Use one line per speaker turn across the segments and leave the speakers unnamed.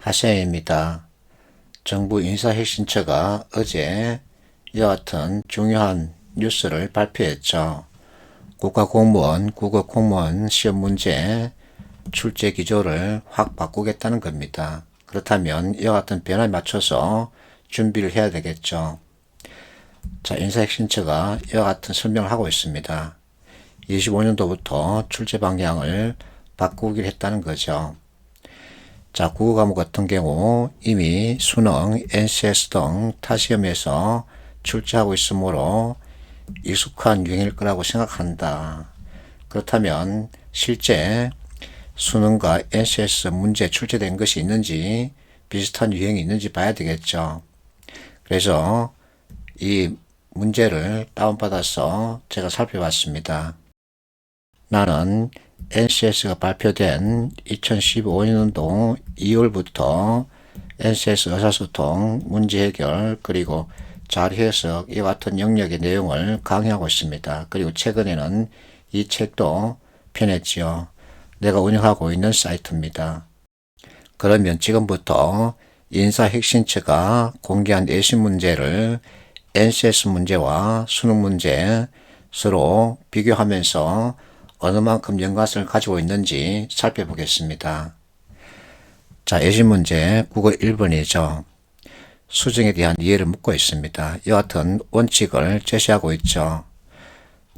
하세입니다. 정부 인사혁신처가 어제 이와 같은 중요한 뉴스를 발표했죠. 국가공무원, 국어공무원 시험 문제 출제 기조를 확 바꾸겠다는 겁니다. 그렇다면 이와 같은 변화에 맞춰서 준비를 해야 되겠죠. 자, 인사혁신처가 이와 같은 설명을 하고 있습니다. 25년도부터 출제 방향을 바꾸기로 했다는 거죠. 자, 국어 과목 같은 경우 이미 수능, NCS 등 타 시험에서 출제하고 있으므로 익숙한 유형일 거라고 생각한다. 그렇다면 실제 수능과 NCS 문제 출제된 것이 있는지 비슷한 유형이 있는지 봐야 되겠죠. 그래서 이 문제를 다운받아서 제가 살펴봤습니다. 나는 NCS가 발표된 2015년도 2월부터 NCS 의사소통, 문제 해결, 그리고 자료 해석 이와 같은 영역의 내용을 강의하고 있습니다. 그리고 최근에는 이 책도 펴냈지요. 내가 운영하고 있는 사이트입니다. 그러면 지금부터 인사혁신처가 공개한 내신 문제를 NCS 문제와 수능 문제 서로 비교하면서 어느 만큼 연관성을 가지고 있는지 살펴보겠습니다. 자, 내신 문제 국어 1번이죠. 수정에 대한 이해를 묻고 있습니다. 이와 같은 원칙을 제시하고 있죠.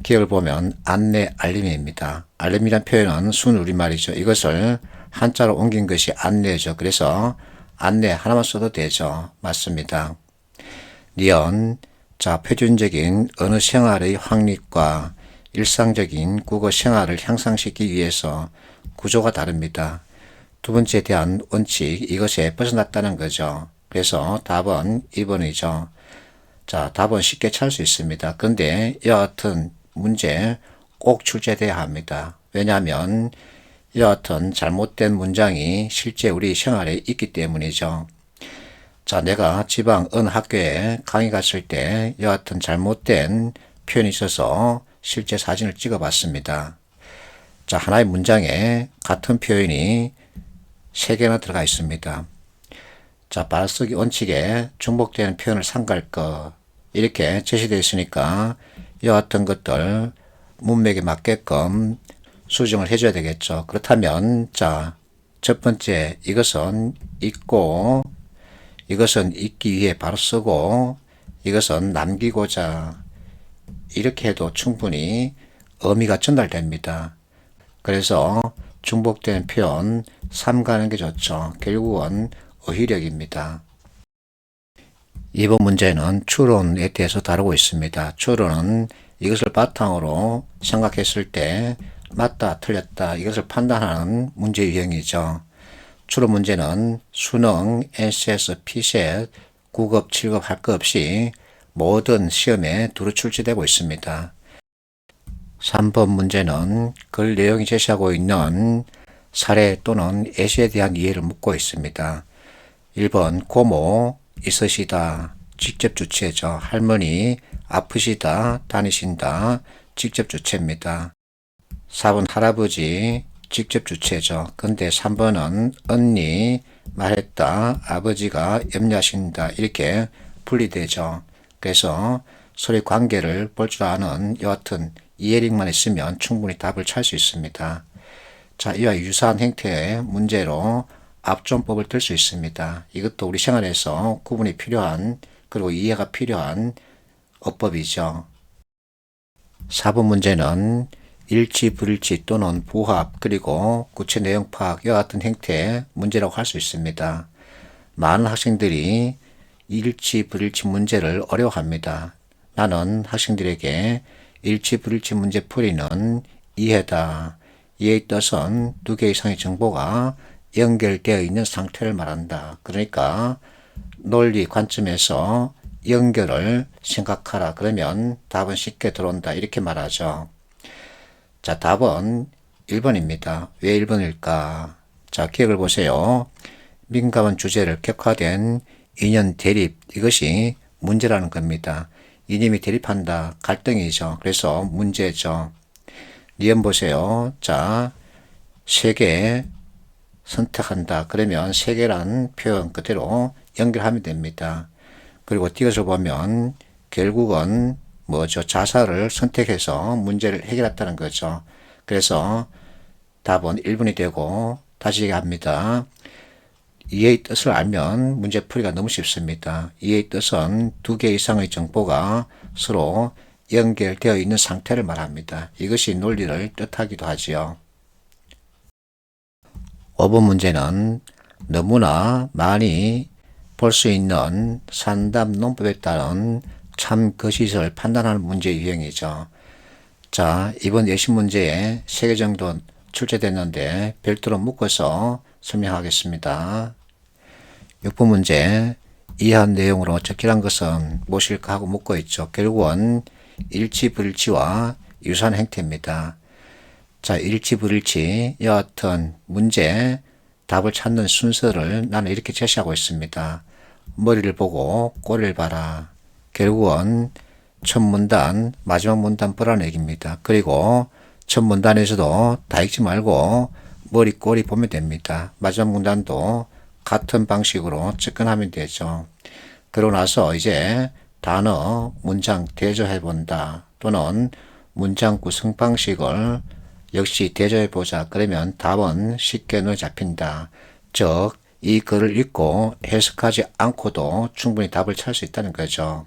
기억을 보면 안내, 알림입니다. 알림이란 표현은 순우리말이죠. 이것을 한자로 옮긴 것이 안내죠. 그래서 안내 하나만 써도 되죠. 맞습니다. 니은, 자, 표준적인 언어 생활의 확립과 일상적인 국어 생활을 향상시키기 위해서 구조가 다릅니다. 두 번째에 대한 원칙, 이것에 벗어났다는 거죠. 그래서 답은 2번이죠. 자, 답은 쉽게 찾을 수 있습니다. 그런데 이와 같은 문제 꼭 출제돼야 합니다. 왜냐하면 이와 같은 잘못된 문장이 실제 우리 생활에 있기 때문이죠. 자, 내가 지방 어느 학교에 강의 갔을 때 이와 같은 잘못된 표현이 있어서 실제 사진을 찍어 봤습니다. 자, 하나의 문장에 같은 표현이 3개나 들어가 있습니다. 자, 받아쓰기 원칙에 중복되는 표현을 삼갈 것 이렇게 제시되어 있으니까 이와 같은 것들 문맥에 맞게끔 수정을 해줘야 되겠죠. 그렇다면 자, 첫 번째 이것은 읽고 이것은 읽기 위해 바로 쓰고 이것은 남기고자 이렇게 해도 충분히 의미가 전달됩니다. 그래서 중복된 표현 삼가는 게 좋죠. 결국은 어휘력입니다. 이번 문제는 추론에 대해서 다루고 있습니다. 추론은 이것을 바탕으로 생각했을 때 맞다, 틀렸다 이것을 판단하는 문제 유형이죠. 추론 문제는 수능, NCS, PSET, 9급, 7급 할 것 없이 모든 시험에 두루 출제되고 있습니다. 3번 문제는 글 내용이 제시하고 있는 사례 또는 예시에 대한 이해를 묻고 있습니다. 1번 고모 있으시다 직접 주체죠. 할머니 아프시다 다니신다 직접 주체입니다. 4번 할아버지 직접 주체죠. 근데 3번은 언니 말했다 아버지가 염려하신다 이렇게 분리되죠. 그래서 서로의 관계를 볼 줄 아는 여하튼 이해력만 있으면 충분히 답을 찾을 수 있습니다. 자, 이와 유사한 형태의 문제로 압존법을 들 수 있습니다. 이것도 우리 생활에서 구분이 필요한 그리고 이해가 필요한 어법이죠. 4번 문제는 일치, 불일치 또는 부합 그리고 구체 내용 파악 이와 같은 형태의 문제라고 할 수 있습니다. 많은 학생들이 일치, 불일치 문제를 어려워합니다. 나는 학생들에게 일치, 불일치 문제 풀이는 이해다. 이해의 뜻은 2개 이상의 정보가 연결되어 있는 상태를 말한다. 그러니까 논리 관점에서 연결을 생각하라. 그러면 답은 쉽게 들어온다. 이렇게 말하죠. 자, 답은 1번입니다. 왜 1번일까? 자, 기억을 보세요. 민감한 주제를 격화된 인연 대립, 이것이 문제라는 겁니다. 이념이 대립한다. 갈등이죠. 그래서 문제죠. 니은 보세요. 자, 세계 선택한다. 그러면 세 개란 표현 그대로 연결하면 됩니다. 그리고 띄어서 보면 결국은 뭐죠? 자살을 선택해서 문제를 해결했다는 거죠. 그래서 답은 1번이 되고 다시 얘기합니다. 이해의 뜻을 알면 문제풀이가 너무 쉽습니다. 이해의 뜻은 두 개 이상의 정보가 서로 연결되어 있는 상태를 말합니다. 이것이 논리를 뜻하기도 하지요. 5번 문제는 너무나 많이 볼 수 있는 산담 논법에 따른 참 거짓을 판단하는 문제 유형이죠. 자, 이번 예시 문제에 3개 정도 출제됐는데 별도로 묶어서 설명하겠습니다. 6번 문제 이해한 내용으로 적절한 것은 무엇일까 하고 묻고 있죠. 결국은 일치 불일치와 유사한 행태입니다. 자, 일치 불일치 이와 같은 문제 답을 찾는 순서를 나는 이렇게 제시하고 있습니다. 머리를 보고 꼬리를 봐라. 결국은 첫 문단 마지막 문단 보라는 얘기입니다. 그리고 첫 문단에서도 다 읽지 말고 머리 꼬리 보면 됩니다. 마지막 문단도 같은 방식으로 접근하면 되죠. 그러고 나서 이제 단어, 문장 대조해 본다 또는 문장 구성 방식을 역시 대조해 보자. 그러면 답은 쉽게 눈에 잡힌다. 즉, 이 글을 읽고 해석하지 않고도 충분히 답을 찾을 수 있다는 거죠.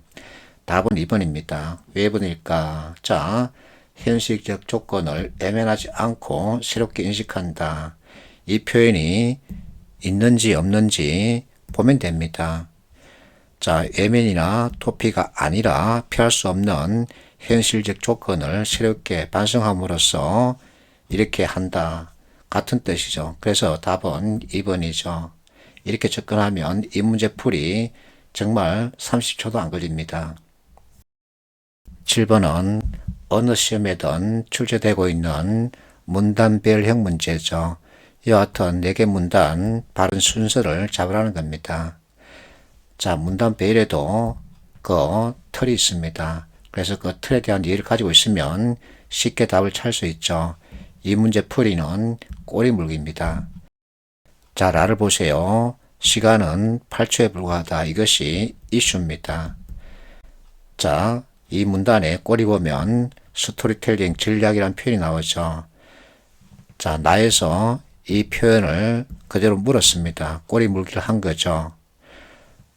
답은 2번입니다. 왜 2번일까? 자, 현실적 조건을 애매하지 않고 새롭게 인식한다. 이 표현이 있는지 없는지 보면 됩니다. 자, 애면이나 토피가 아니라 피할 수 없는 현실적 조건을 새롭게 반성함으로써 이렇게 한다. 같은 뜻이죠. 그래서 답은 2번이죠. 이렇게 접근하면 이 문제 풀이 정말 30초도 안 걸립니다. 7번은 어느 시험에든 출제되고 있는 문단별형 문제죠. 이와 같은 4개 문단 바른 순서를 잡으라는 겁니다. 자, 문단별에도 그 틀이 있습니다. 그래서 그 틀에 대한 이해를 가지고 있으면 쉽게 답을 찾을 수 있죠. 이 문제 풀이는 꼬리물기입니다. 자, 라를 보세요. 시간은 8초에 불과하다. 이것이 이슈입니다. 자, 이 문단에 꼬리 보면 스토리텔링 전략이라는 표현이 나오죠. 자, 나에서 이 표현을 그대로 물었습니다. 꼬리 물기를 한 거죠.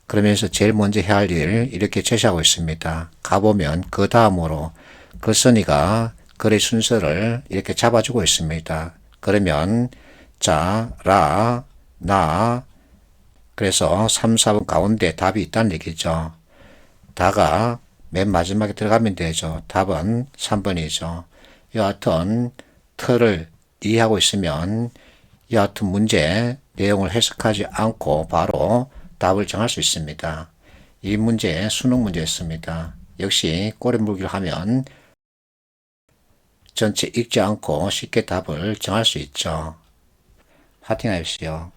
그러면서 제일 먼저 해야 할 일을 이렇게 제시하고 있습니다. 가보면 그 다음으로 글쓴이가 글의 순서를 이렇게 잡아주고 있습니다. 그러면 자, 라, 나 그래서 3, 4번 가운데 답이 있다는 얘기죠. 다가 맨 마지막에 들어가면 되죠. 답은 3번이죠. 여하튼 틀을 이해하고 있으면 여하튼 문제 내용을 해석하지 않고 바로 답을 정할 수 있습니다. 이 문제 수능 문제였습니다. 역시 꼬리물기를 하면 전체 읽지 않고 쉽게 답을 정할 수 있죠. 파이팅 하십시오.